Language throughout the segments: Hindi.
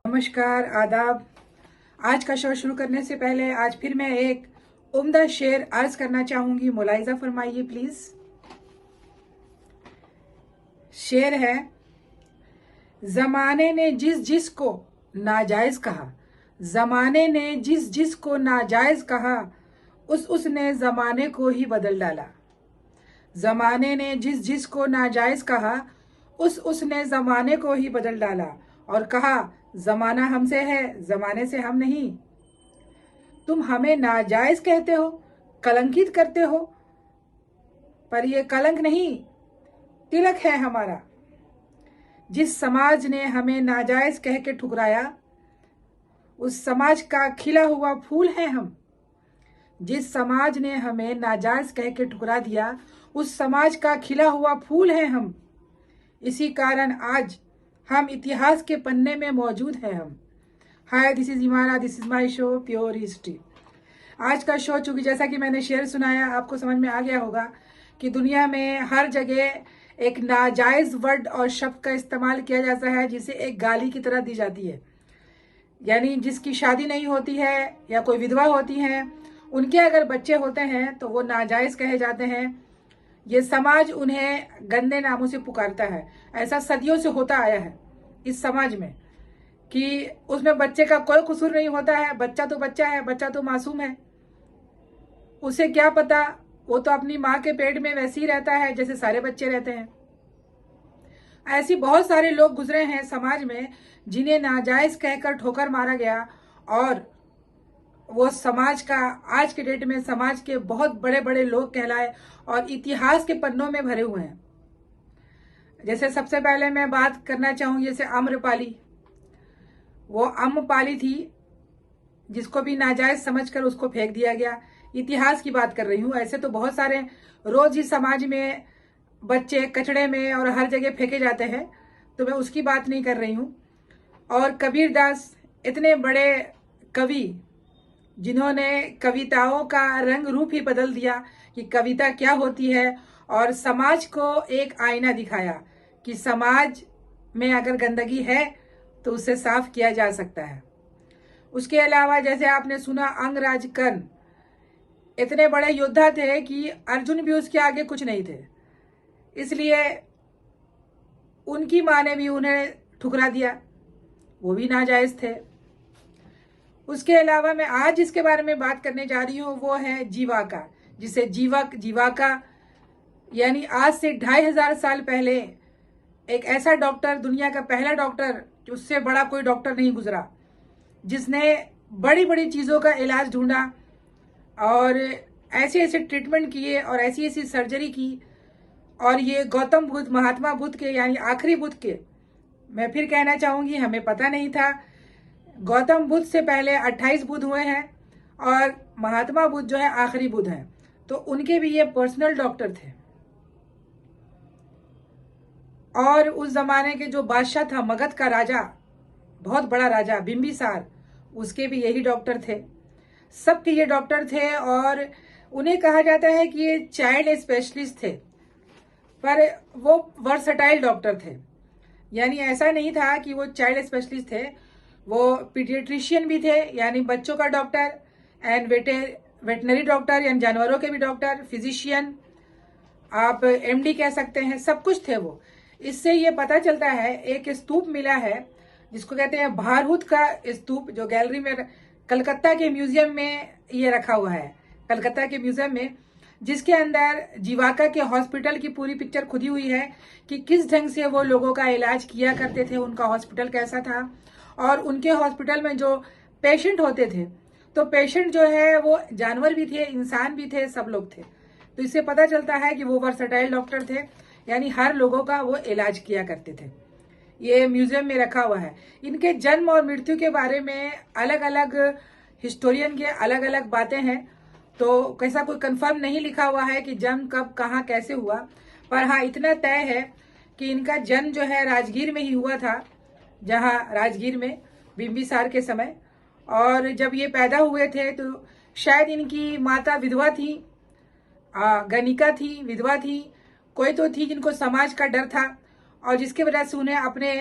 नमस्कार, आदाब। आज का शो शुरू करने से पहले आज फिर मैं एक उम्दा शेर अर्ज करना चाहूंगी। मुलाहिजा फरमाइए प्लीज। शेर है, जमाने ने जिस जिस को नाजायज कहा, जमाने ने जिस जिस को नाजायज कहा, उसने जमाने को ही बदल डाला। जमाने ने जिस जिस को नाजायज कहा, उसने जमाने को ही बदल डाला और कहा, जमाना हमसे है, जमाने से हम नहीं। तुम हमें नाजायज कहते हो, कलंकित करते हो, पर यह कलंक नहीं, तिलक है हमारा। जिस समाज ने हमें नाजायज कह के ठुकराया, उस समाज का खिला हुआ फूल है हम। जिस समाज ने हमें नाजायज कह के ठुकरा दिया, उस समाज का खिला हुआ फूल है हम। इसी कारण आज हम इतिहास के पन्ने में मौजूद हैं हम। Hi, this is Imara, this is my show pure history. आज का शो, चूंकि जैसा कि मैंने शेर सुनाया, आपको समझ में आ गया होगा कि दुनिया में हर जगह एक नाजायज वर्ड और शब्द का इस्तेमाल किया जाता है, जिसे एक गाली की तरह दी जाती है। यानी जिसकी शादी नहीं होती है या कोई विधवा होती है, उनके अगर बच्चे होते हैं तो वो नाजायज कहे जाते हैं। ये समाज उन्हें गंदे नामों से पुकारता है। ऐसा सदियों से होता आया है इस समाज में कि उसमें बच्चे का कोई कसूर नहीं होता है। बच्चा तो बच्चा है, बच्चा तो मासूम है, उसे क्या पता, वो तो अपनी माँ के पेट में वैसे ही रहता है जैसे सारे बच्चे रहते हैं। ऐसी बहुत सारे लोग गुजरे हैं समाज में जिन्हें नाजायज कहकर ठोकर मारा गया, और वो समाज का आज के डेट में समाज के बहुत बड़े बड़े लोग कहलाए और इतिहास के पन्नों में भरे हुए हैं। जैसे सबसे पहले मैं बात करना चाहूंगी, जैसे आम्रपाली। वो अम्रपाली थी जिसको भी नाजायज समझकर उसको फेंक दिया गया। इतिहास की बात कर रही हूँ। ऐसे तो बहुत सारे रोज ही समाज में बच्चे कचड़े में और हर जगह फेंके जाते हैं, तो मैं उसकी बात नहीं कर रही हूँ। और कबीर दास, इतने बड़े कवि जिन्होंने कविताओं का रंग रूप ही बदल दिया कि कविता क्या होती है, और समाज को एक आईना दिखाया कि समाज में अगर गंदगी है तो उसे साफ किया जा सकता है। उसके अलावा जैसे आपने सुना, अंगराज कर्ण इतने बड़े योद्धा थे कि अर्जुन भी उसके आगे कुछ नहीं थे, इसलिए उनकी माँ ने भी उन्हें ठुकरा दिया, वो भी नाजायज थे। उसके अलावा मैं आज जिसके बारे में बात करने जा रही हूँ वो है जीवाका, जिसे जीवाका यानी आज से 2500 साल पहले एक ऐसा डॉक्टर, दुनिया का पहला डॉक्टर, उससे बड़ा कोई डॉक्टर नहीं गुजरा, जिसने बड़ी बड़ी चीज़ों का इलाज ढूंढा और ऐसे ऐसे ट्रीटमेंट किए और ऐसी ऐसी सर्जरी की। और ये गौतम बुद्ध, महात्मा बुद्ध के, यानी आखिरी बुद्ध के, मैं फिर कहना चाहूँगी, हमें पता नहीं था। गौतम बुद्ध से पहले 28 बुद्ध हुए हैं और महात्मा बुद्ध जो है आखिरी बुद्ध हैं, तो उनके भी ये पर्सनल डॉक्टर थे। और उस जमाने के जो बादशाह था, मगध का राजा, बहुत बड़ा राजा बिंबिसार, उसके भी यही डॉक्टर थे। सबके ये डॉक्टर थे और उन्हें कहा जाता है कि ये चाइल्ड स्पेशलिस्ट थे, पर वो वर्सटाइल डॉक्टर थे। यानी ऐसा नहीं था कि वो चाइल्ड स्पेशलिस्ट थे, वो पीडियाट्रिशियन भी थे, यानी बच्चों का डॉक्टर, एंड वेटनरी डॉक्टर यानी जानवरों के भी डॉक्टर, फिजिशियन, आप एमडी कह सकते हैं, सब कुछ थे वो। इससे ये पता चलता है, एक स्तूप मिला है जिसको कहते हैं भारहूत का स्तूप, जो गैलरी में कलकत्ता के म्यूजियम में ये रखा हुआ है, कलकत्ता के म्यूजियम में, जिसके अंदर जीवाका के हॉस्पिटल की पूरी पिक्चर खुदी हुई है कि किस ढंग से वो लोगों का इलाज किया करते थे, उनका हॉस्पिटल कैसा था। और उनके हॉस्पिटल में जो पेशेंट होते थे, तो पेशेंट जो है वो जानवर भी थे, इंसान भी थे, सब लोग थे। तो इससे पता चलता है कि वो वर्सटाइल डॉक्टर थे, यानी हर लोगों का वो इलाज किया करते थे। ये म्यूजियम में रखा हुआ है। इनके जन्म और मृत्यु के बारे में अलग अलग हिस्टोरियन के अलग अलग बातें हैं, तो कैसा कोई कंफर्म नहीं लिखा हुआ है कि जन्म कब, कहाँ, कैसे हुआ। पर हाँ, इतना तय है कि इनका जन्म जो है राजगीर में ही हुआ था, जहाँ राजगीर में बिंबिसार के समय। और जब ये पैदा हुए थे तो शायद इनकी माता विधवा थी, गणिका थी, विधवा थी, कोई तो थी जिनको समाज का डर था और जिसकी वजह से उन्हें अपने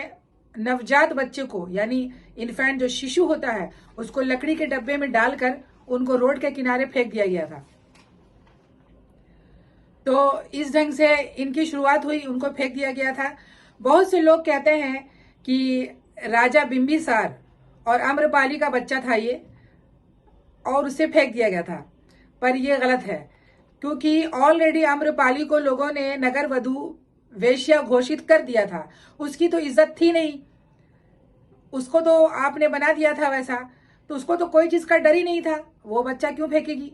नवजात बच्चे को, यानी इन्फेंट जो शिशु होता है, उसको लकड़ी के डब्बे में डालकर उनको रोड के किनारे फेंक दिया गया था। तो इस ढंग से इनकी शुरुआत हुई, उनको फेंक दिया गया था। बहुत से लोग कहते हैं कि राजा बिंबिसार और आम्रपाली का बच्चा था ये, और उसे फेंक दिया गया था, पर यह गलत है, क्योंकि ऑलरेडी आम्रपाली को लोगों ने नगर वधु वेश्या घोषित कर दिया था। उसकी तो इज्जत थी नहीं, उसको तो आपने बना दिया था वैसा, तो उसको तो कोई चीज का डर ही नहीं था, वो बच्चा क्यों फेंकेगी।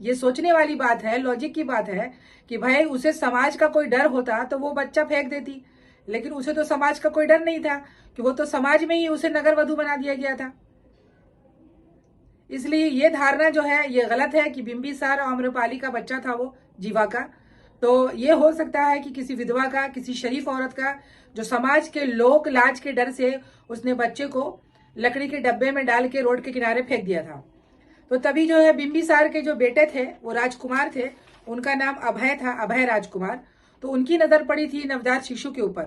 ये सोचने वाली बात है, लॉजिक की बात है कि भाई उसे समाज का कोई डर होता तो वो बच्चा फेंक देती, लेकिन उसे तो समाज का कोई डर नहीं था कि वो तो समाज में ही उसे नगर वधु बना दिया गया था। इसलिए ये धारणा जो है ये गलत है कि बिंबिसार और आम्रपाली का बच्चा था वो जीवा का। तो ये हो सकता है कि किसी विधवा का, किसी शरीफ औरत का, जो समाज के लोक लाज के डर से उसने बच्चे को लकड़ी के डब्बे में डाल के रोड के किनारे फेंक दिया था। तो तभी जो है बिंबिसार के जो बेटे थे वो राजकुमार थे, उनका नाम अभय था, अभय राजकुमार। तो उनकी नजर पड़ी थी नवजात शिशु के ऊपर,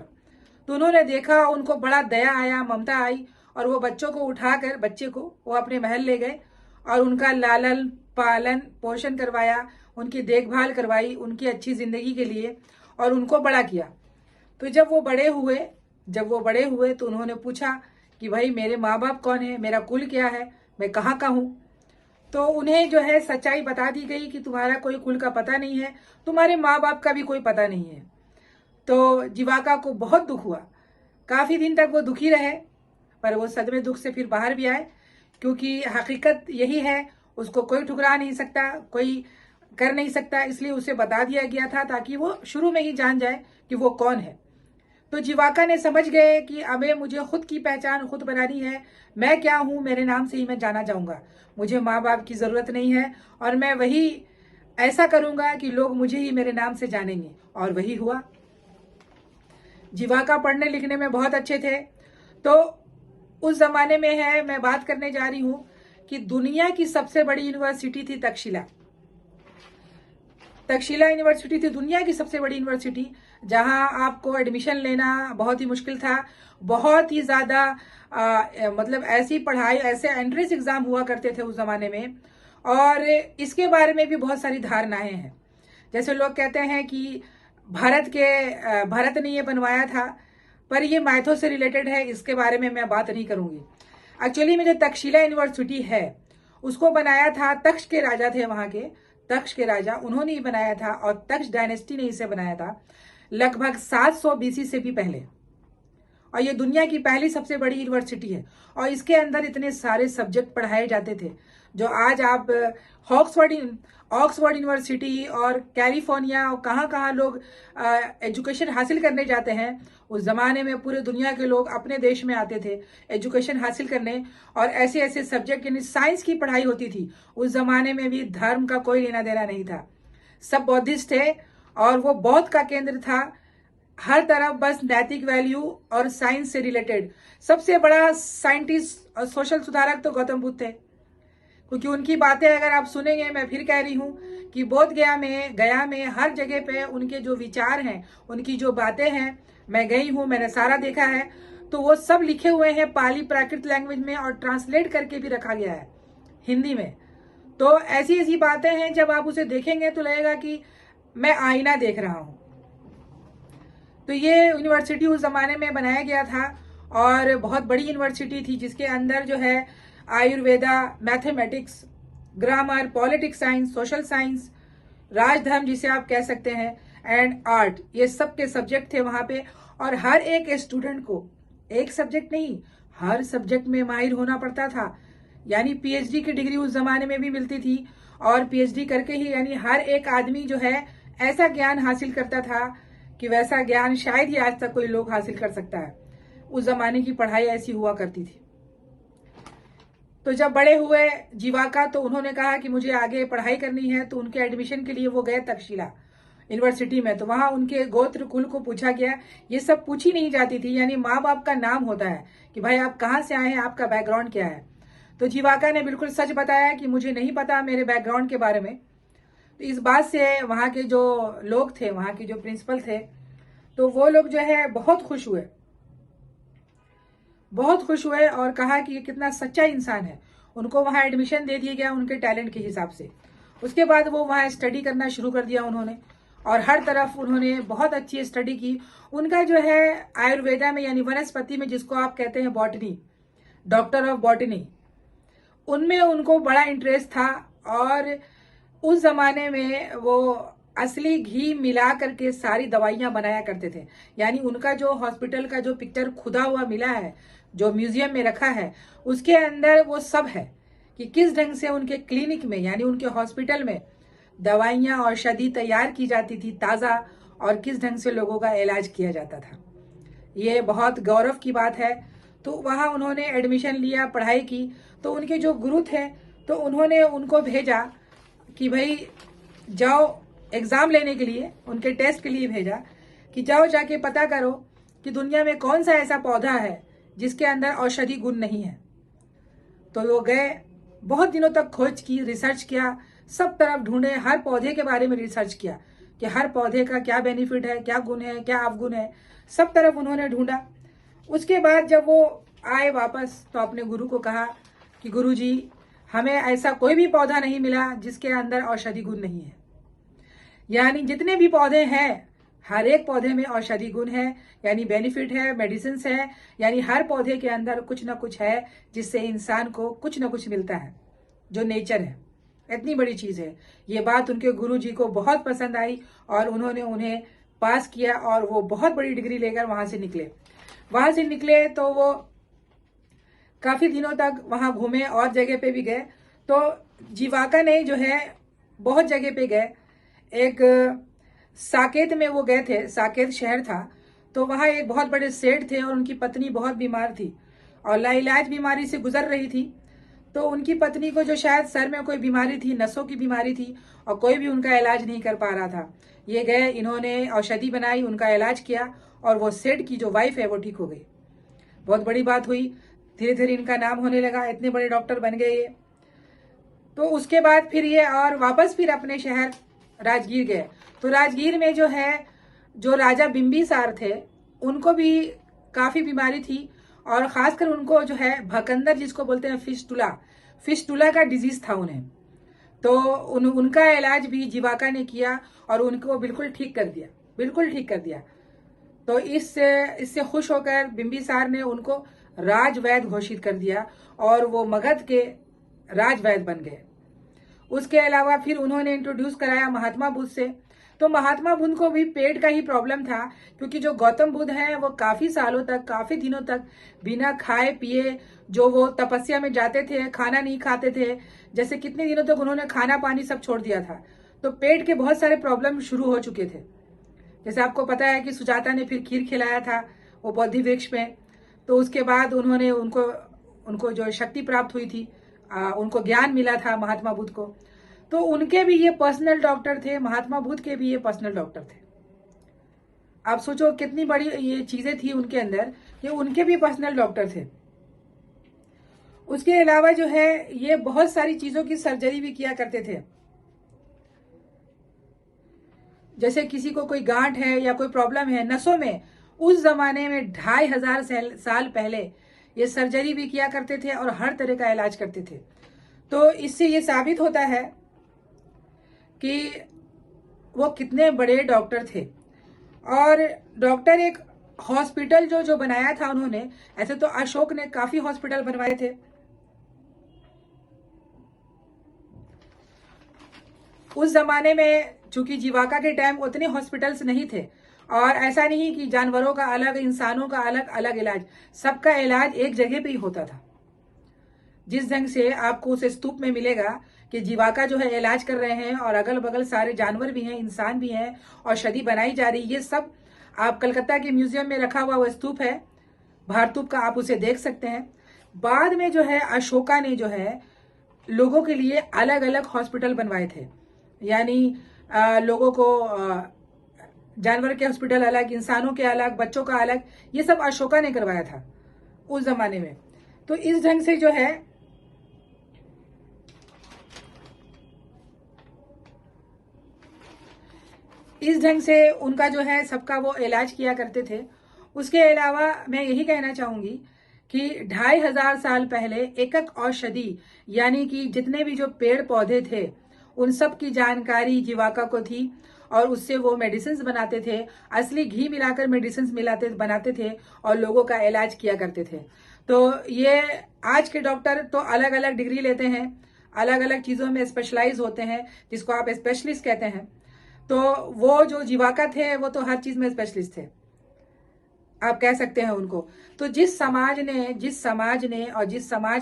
तो उन्होंने देखा, उनको बड़ा दया आया, ममता आई, और वो बच्चों को उठाकर, बच्चे को वो अपने महल ले गए और उनका लालन पालन पोषण करवाया, उनकी देखभाल करवाई उनकी अच्छी जिंदगी के लिए, और उनको बड़ा किया। तो जब वो बड़े हुए तो उन्होंने पूछा कि भाई मेरे माँ बाप कौन है, मेरा कुल क्या है, मैं कहाँ का हूँ। तो उन्हें जो है सच्चाई बता दी गई कि तुम्हारा कोई कुल का पता नहीं है, तुम्हारे माँ बाप का भी कोई पता नहीं है। तो जीवाका को बहुत दुख हुआ, काफी दिन तक वो दुखी रहे, पर वो सदमे दुख से फिर बाहर भी आए, क्योंकि हकीकत यही है, उसको कोई ठुकरा नहीं सकता, कोई कर नहीं सकता, इसलिए उसे बता दिया गया था ताकि वो शुरू में ही जान जाए कि वो कौन है। तो जीवाका ने समझ गए कि अबे मुझे खुद की पहचान खुद बनानी है, मैं क्या हूं, मेरे नाम से ही मैं जाना जाऊंगा, मुझे माँ बाप की जरूरत नहीं है, और मैं वही ऐसा करूंगा कि लोग मुझे ही मेरे नाम से जानेंगे। और वही हुआ। जीवाका पढ़ने लिखने में बहुत अच्छे थे। तो उस जमाने में है, मैं बात करने जा रही हूं कि दुनिया की सबसे बड़ी यूनिवर्सिटी थी तक्षशिला। तक्षशिला यूनिवर्सिटी थी दुनिया की सबसे बड़ी यूनिवर्सिटी, जहां आपको एडमिशन लेना बहुत ही मुश्किल था, बहुत ही ज्यादा मतलब ऐसी पढ़ाई, ऐसे एंट्रेंस एग्जाम हुआ करते थे उस जमाने में। और इसके बारे में भी बहुत सारी धारणाएं हैं। जैसे लोग कहते हैं कि भारत ने ये बनवाया था, पर ये माइथो से रिलेटेड है, इसके बारे में मैं बात नहीं करूंगी। एक्चुअली में जो तक्षशिला यूनिवर्सिटी है उसको बनाया था, तक्ष के राजा थे वहां के, तक्ष के राजा, उन्होंने ही बनाया था, और तक्ष डायनेस्टी ने इसे बनाया था लगभग 700 बीसी से भी पहले। और ये दुनिया की पहली सबसे बड़ी यूनिवर्सिटी है, और इसके अंदर इतने सारे सब्जेक्ट पढ़ाए जाते थे जो आज आप ऑक्सफोर्ड यूनिवर्सिटी और कैलिफोर्निया और कहाँ लोग एजुकेशन हासिल करने जाते हैं, उस जमाने में पूरे दुनिया के लोग अपने देश में आते थे एजुकेशन हासिल करने। और ऐसे ऐसे सब्जेक्ट, यानी साइंस की पढ़ाई होती थी उस जमाने में भी, धर्म का कोई लेना देना नहीं था, सब बौद्धिस्ट थे, और वो बौद्ध का केंद्र था। हर तरफ बस नैतिक वैल्यू और साइंस से रिलेटेड। सबसे बड़ा साइंटिस्ट और सोशल सुधारक तो गौतम बुद्ध थे, क्योंकि उनकी बातें अगर आप सुनेंगे, मैं फिर कह रही हूँ कि बोध गया में हर जगह पे उनके जो विचार हैं, उनकी जो बातें हैं, मैं गई हूँ, मैंने सारा देखा है, तो वो सब लिखे हुए हैं पाली प्राकृत लैंग्वेज में, और ट्रांसलेट करके भी रखा गया है हिंदी में। तो ऐसी ऐसी बातें हैं, जब आप उसे देखेंगे तो लगेगा कि मैं आईना देख रहा हूँ। तो ये यूनिवर्सिटी उस जमाने में बनाया गया था, और बहुत बड़ी यूनिवर्सिटी थी, जिसके अंदर जो है Ayurveda, mathematics, grammar, politics science, social science, राजधर्म जिसे आप कह सकते हैं, एंड आर्ट, ये सब के सब्जेक्ट थे वहां पे। और हर एक स्टूडेंट को एक सब्जेक्ट नहीं, हर सब्जेक्ट में माहिर होना पड़ता था, यानी पीएचडी की डिग्री उस जमाने में भी मिलती थी, और पीएचडी करके ही, यानी हर एक आदमी जो है ऐसा ज्ञान हासिल करता था कि वैसा ज्ञान शायद ही आज तक कोई लोग हासिल कर सकता है। उस जमाने की पढ़ाई ऐसी हुआ करती थी। तो जब बड़े हुए जीवाका, तो उन्होंने कहा कि मुझे आगे पढ़ाई करनी है, तो उनके एडमिशन के लिए वो गए तक्षशिला यूनिवर्सिटी में। तो वहां उनके गोत्र कुल को पूछा गया, ये सब पूछी नहीं जाती थी, यानी माँ बाप का नाम होता है कि भाई आप कहाँ से आए हैं, आपका बैकग्राउंड क्या है। तो जीवाका ने बिल्कुल सच बताया कि मुझे नहीं पता मेरे बैकग्राउंड के बारे में। तो इस बात से वहाँ के जो लोग थे, वहाँ के जो प्रिंसिपल थे, तो वो लोग जो है बहुत खुश हुए, बहुत खुश हुए और कहा कि ये कितना सच्चा इंसान है। उनको वहाँ एडमिशन दे दिया गया उनके टैलेंट के हिसाब से। उसके बाद वो वहाँ स्टडी करना शुरू कर दिया उन्होंने, और हर तरफ उन्होंने बहुत अच्छी स्टडी की। उनका जो है आयुर्वेदा में यानी वनस्पति में, जिसको आप कहते हैं बॉटनी, डॉक्टर ऑफ बॉटनी, उनमें उनको बड़ा इंटरेस्ट था। और उस जमाने में वो असली घी मिला करके सारी दवाइयां बनाया करते थे। यानी उनका जो हॉस्पिटल का जो पिक्चर खुदा हुआ मिला है, जो म्यूजियम में रखा है, उसके अंदर वो सब है कि किस ढंग से उनके क्लिनिक में यानी उनके हॉस्पिटल में दवाइयां औषधि तैयार की जाती थी ताज़ा, और किस ढंग से लोगों का इलाज किया जाता था। ये बहुत गौरव की बात है। तो वहाँ उन्होंने एडमिशन लिया, पढ़ाई की। तो उनके जो गुरु थे, तो उन्होंने उनको भेजा कि भाई जाओ एग्ज़ाम लेने के लिए, उनके टेस्ट के लिए भेजा कि जाओ जाके पता करो कि दुनिया में कौन सा ऐसा पौधा है जिसके अंदर औषधि गुण नहीं है। तो वो गए, बहुत दिनों तक खोज की, रिसर्च किया, सब तरफ ढूंढे, हर पौधे के बारे में रिसर्च किया कि हर पौधे का क्या बेनिफिट है, क्या गुण है, क्या अवगुण है, सब तरफ उन्होंने ढूंढा। उसके बाद जब वो आए वापस, तो अपने गुरु को कहा कि गुरु जी, हमें ऐसा कोई भी पौधा नहीं मिला जिसके अंदर औषधि गुण नहीं है। यानी जितने भी पौधे हैं, हर एक पौधे में औषधि गुण है, यानी बेनिफिट है, मेडिसिन है। यानी हर पौधे के अंदर कुछ ना कुछ है जिससे इंसान को कुछ ना कुछ मिलता है, जो नेचर है। इतनी बड़ी चीज है। ये बात उनके गुरु जी को बहुत पसंद आई और उन्होंने उन्हें पास किया, और वो बहुत बड़ी डिग्री लेकर वहां से निकले। वहां से निकले तो वो काफी दिनों तक वहां घूमे और जगह पे भी गए। तो जीवाका ने जो है बहुत जगह पे गए। एक साकेत में वो गए थे, साकेत शहर था। तो वहां एक बहुत बड़े सेठ थे और उनकी पत्नी बहुत बीमार थी और लाइलाज बीमारी से गुजर रही थी। तो उनकी पत्नी को जो शायद सर में कोई बीमारी थी, नसों की बीमारी थी, और कोई भी उनका इलाज नहीं कर पा रहा था। ये गए, इन्होंने औषधि बनाई, उनका इलाज किया, और वो सेठ की जो वाइफ है वो ठीक हो गई। बहुत बड़ी बात हुई। धीरे धीरे इनका नाम होने लगा, इतने बड़े डॉक्टर बन गए ये। तो उसके बाद फिर ये और वापस फिर अपने शहर राजगीर गए। तो राजगीर में जो है, जो राजा बिंबिसार थे, उनको भी काफी बीमारी थी, और खासकर उनको जो है भकंदर, जिसको बोलते हैं फिस्टुला, फिस्टुला का डिजीज था उन्हें। तो उनका इलाज भी जीवाका ने किया और उनको बिल्कुल ठीक कर दिया, बिल्कुल ठीक कर दिया। तो इससे खुश होकर बिंबिसार ने उनको राजवैद्य घोषित कर दिया और वो मगध के राजवैद्य बन गए। उसके अलावा फिर उन्होंने इंट्रोड्यूस कराया महात्मा बुद्ध से। तो महात्मा बुद्ध को भी पेट का ही प्रॉब्लम था, क्योंकि जो गौतम बुद्ध हैं वो काफी सालों तक, काफी दिनों तक बिना खाए पिए जो वो तपस्या में जाते थे, खाना नहीं खाते थे। जैसे कितने दिनों तक उन्होंने खाना पानी सब छोड़ दिया था। तो पेट के बहुत सारे प्रॉब्लम शुरू हो चुके थे। जैसे आपको पता है कि सुजाता ने फिर खीर खिलाया था वो बोधि वृक्ष में। तो उसके बाद उन्होंने उनको जो शक्ति प्राप्त हुई थी, उनको ज्ञान मिला था महात्मा बुद्ध को। तो उनके भी ये पर्सनल डॉक्टर थे, महात्मा बुद्ध के भी ये पर्सनल डॉक्टर थे। आप सोचो कितनी बड़ी ये चीजें थी उनके अंदर, ये उनके भी पर्सनल डॉक्टर थे। उसके अलावा जो है ये बहुत सारी चीजों की सर्जरी भी किया करते थे। जैसे किसी को कोई गांठ है या कोई प्रॉब्लम है नसों में, उस जमाने में 2500 साल पहले ये सर्जरी भी किया करते थे और हर तरह का इलाज करते थे। तो इससे ये साबित होता है कि वो कितने बड़े डॉक्टर थे। और डॉक्टर एक हॉस्पिटल जो बनाया था उन्होंने, ऐसे तो अशोक ने काफी हॉस्पिटल बनवाए थे। उस जमाने में चूंकि जीवाका के टाइम उतने हॉस्पिटल्स नहीं थे, और ऐसा नहीं कि जानवरों का अलग, इंसानों का अलग अलग इलाज, सबका इलाज एक जगह पे ही होता था। जिस ढंग से आपको उस स्तूप में मिलेगा कि जीवाका जो है इलाज कर रहे हैं और अगल बगल सारे जानवर भी हैं, इंसान भी हैं, औषधि बनाई जा रही है, ये सब आप कलकत्ता के म्यूजियम में रखा हुआ वो स्तूप है भारतूप का, आप उसे देख सकते हैं। बाद में जो है अशोका ने जो है लोगों के लिए अलग अलग हॉस्पिटल बनवाए थे। यानी लोगों को जानवर के हॉस्पिटल अलग, इंसानों के अलग, बच्चों का अलग, ये सब अशोका ने करवाया था उस जमाने में। तो इस ढंग से जो है इस ढंग से उनका जो है सबका वो इलाज किया करते थे। उसके अलावा मैं यही कहना चाहूंगी कि 2500 साल पहले एकक औषधि यानी कि जितने भी जो पेड़ पौधे थे उन सब की जानकारी जीवाका को थी और उससे वो मेडिसिन बनाते थे, असली घी मिलाकर मेडिसिन मिलाते बनाते थे और लोगों का इलाज किया करते थे। तो ये आज के डॉक्टर तो अलग अलग डिग्री लेते हैं, अलग अलग चीज़ों में स्पेशलाइज होते हैं, जिसको आप स्पेशलिस्ट कहते हैं। तो वो जो जीवाका थे वो तो हर चीज़ में स्पेशलिस्ट थे, आप कह सकते हैं उनको। तो जिस समाज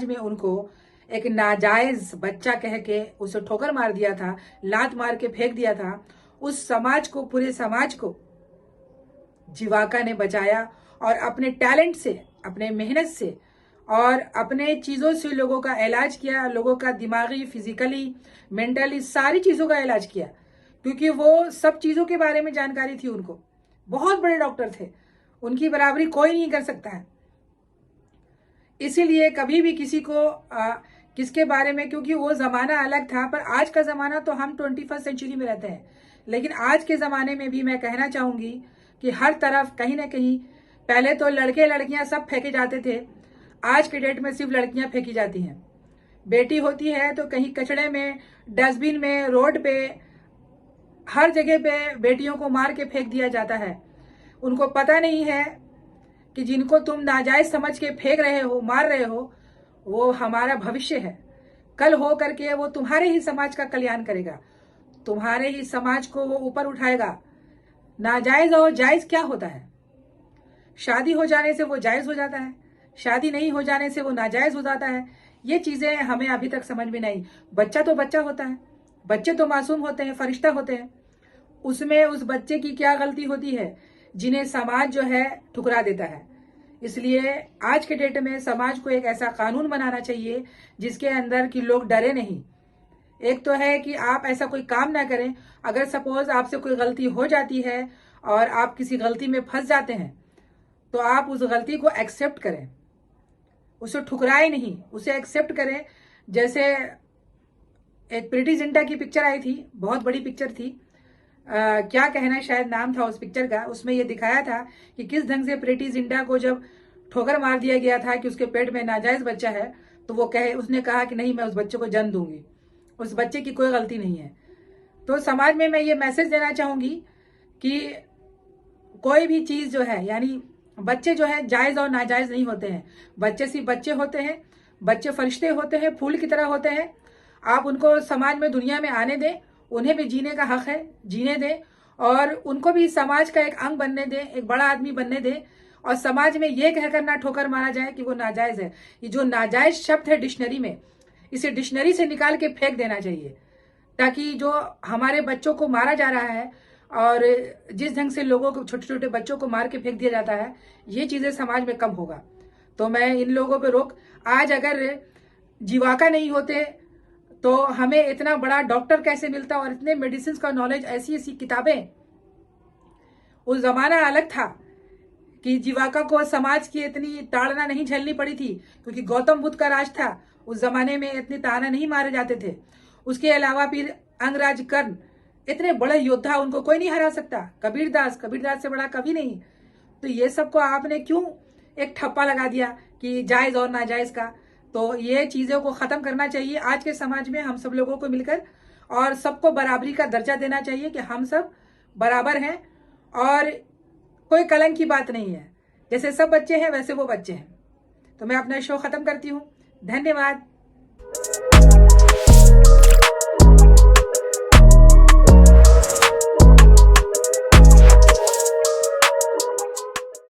में उनको एक नाजायज बच्चा कह के उसे ठोकर मार दिया था, लात मार के फेंक दिया था, उस समाज को, पूरे समाज को जीवाका ने बचाया और अपने टैलेंट से, अपने मेहनत से और अपने चीज़ों से लोगों का इलाज किया, लोगों का दिमागी, फिजिकली, मेंटली सारी चीज़ों का इलाज किया, क्योंकि वो सब चीज़ों के बारे में जानकारी थी उनको। बहुत बड़े डॉक्टर थे, उनकी बराबरी कोई नहीं कर सकता है। इसीलिए कभी भी किसी को किसके बारे में, क्योंकि वो ज़माना अलग था, पर आज का ज़माना तो हम 21st सेंचुरी में रहते हैं, लेकिन आज के ज़माने में भी मैं कहना चाहूँगी कि हर तरफ कहीं ना कहीं, पहले तो लड़के लड़कियां सब फेंके जाते थे, आज के डेट में सिर्फ लड़कियां फेंकी जाती हैं। बेटी होती है तो कहीं कचड़े में, डस्टबिन में, रोड पे, हर जगह पे बेटियों को मार के फेंक दिया जाता है। उनको पता नहीं है कि जिनको तुम नाजायज समझ के फेंक रहे हो, मार रहे हो, वो हमारा भविष्य है। कल हो करके वो तुम्हारे ही समाज का कल्याण करेगा, तुम्हारे ही समाज को वो ऊपर उठाएगा। नाजायज और जायज क्या होता है? शादी हो जाने से वो जायज हो जाता है, शादी नहीं हो जाने से वो नाजायज हो जाता है। ये चीजें हमें अभी तक समझ में नहीं। बच्चा तो बच्चा होता है, बच्चे तो मासूम होते हैं, फरिश्ता होते हैं। उसमें उस बच्चे की क्या गलती होती है जिन्हें समाज जो है ठुकरा देता है। इसलिए आज के डेट में समाज को एक ऐसा कानून बनाना चाहिए जिसके अंदर कि लोग डरे नहीं। एक तो है कि आप ऐसा कोई काम ना करें, अगर सपोज आपसे कोई गलती हो जाती है और आप किसी गलती में फंस जाते हैं तो आप उस गलती को एक्सेप्ट करें, उसे ठुकराए नहीं, उसे एक्सेप्ट करें। जैसे एक प्रीति जिंटा की पिक्चर आई थी, बहुत बड़ी पिक्चर थी, क्या कहना शायद नाम था उस पिक्चर का। उसमें यह दिखाया था कि किस ढंग से प्रीति जिंटा को जब ठोकर मार दिया गया था कि उसके पेट में नाजायज बच्चा है, तो उसने कहा कि नहीं, मैं उस बच्चे को जन्म दूंगी, उस बच्चे की कोई गलती नहीं है। तो समाज में मैं ये मैसेज देना चाहूंगी कि कोई भी चीज जो है, यानी बच्चे जो है जायज और नाजायज नहीं होते हैं। बच्चे सिर्फ बच्चे होते हैं, बच्चे फरिश्ते होते हैं, फूल की तरह होते हैं। आप उनको समाज में, दुनिया में आने दें, उन्हें भी जीने का हक है, जीने दें और उनको भी समाज का एक अंग बनने दें, एक बड़ा आदमी बनने दें। और समाज में ये कहकर ना ठोकर मारा जाए कि वो नाजायज है। ये जो नाजायज शब्द है डिक्शनरी में, इसे डिक्शनरी से निकाल के फेंक देना चाहिए, ताकि जो हमारे बच्चों को मारा जा रहा है और जिस ढंग से लोगों को, छोटे छोटे बच्चों को मार के फेंक दिया जाता है, ये चीजें समाज में कम होगा। तो मैं इन लोगों पे रोक, आज अगर जीवाका नहीं होते तो हमें इतना बड़ा डॉक्टर कैसे मिलता और इतने मेडिसिन का नॉलेज, ऐसी ऐसी किताबें। उस जमाना अलग था कि जीवाका को समाज की इतनी ताड़ना नहीं झेलनी पड़ी थी, क्योंकि गौतम बुद्ध का राज था। उस जमाने में इतने ताना नहीं मारे जाते थे। उसके अलावा फिर अंगराज कर्ण, इतने बड़े योद्धा, उनको कोई नहीं हरा सकता। कबीरदास से बड़ा कभी नहीं। तो ये सबको आपने क्यों एक ठप्पा लगा दिया कि जायज और नाजायज का? तो ये चीजों को खत्म करना चाहिए आज के समाज में, हम सब लोगों को मिलकर, और सबको बराबरी का दर्जा देना चाहिए कि हम सब बराबर हैं और कोई कलंक की बात नहीं है। जैसे सब बच्चे हैं वैसे वो बच्चे हैं। तो मैं अपना शो खत्म करती हूँ। धन्यवाद।